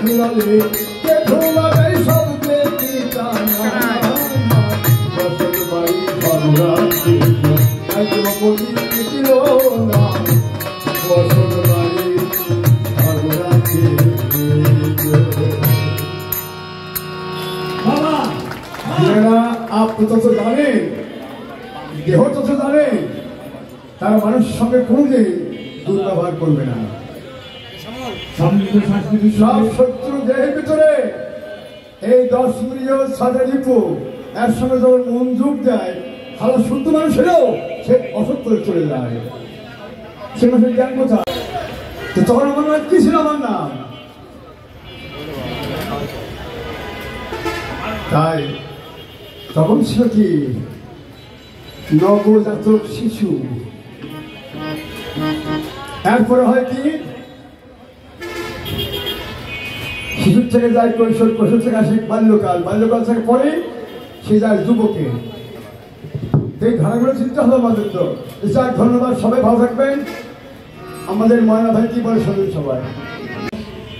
লালে দেখুমারে সব দেখি টানা বসত বাড়ি ভালোরাতে আজ মতি ছিল না বসত বাড়ি ভালোরাতে আপনি তত জানেন দেহ তত জানেন তারা মানুষের সঙ্গে কোনোদিন দুর্ব্যবহার করবে না সব শত্রু দেহের ভিতরে এই 10 মিলিয়ন সাদা রিপু এর সঙ্গে যখন মন যোগ দেয় ভালো শুদ্ধ মানুষেরও সে অসত্য চলে যায় সে মানুষের জ্ঞান কোথায় তখন আমার নাম কি ছিল আমার নাম তাই তখন ছিল কি নবজাতক শিশু এরপরে হয় কি শিশুর থেকে যায় কৈশোর কৈশোর থেকে আসে বাল্যকাল বাল্যকাল থেকে পরে সে যায় যুবকে এই ধারাগুলো চিন্তা হবে আমাদের তো যাক ধন্যবাদ সবাই ভালো থাকবেন আমাদের ময়না ভাই কি বলে শোনেন সবাই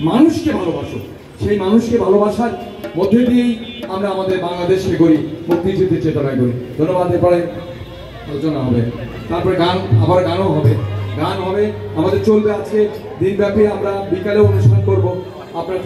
মানুষকে ভালোবাসো সেই মানুষকে ভালোবাসার মধ্যে দিয়েই আমরা আমাদের বাংলাদেশকে গড়ি মুক্তিযুদ্ধের চেতনায় গড়ি ধন্যবাদ এরপরে আলোচনা হবে তারপরে গান আবার গানও হবে গান হবে আমাদের চলবে আজকে দিনব্যাপী আমরা বিকালে অনুষ্ঠান করব আপনারা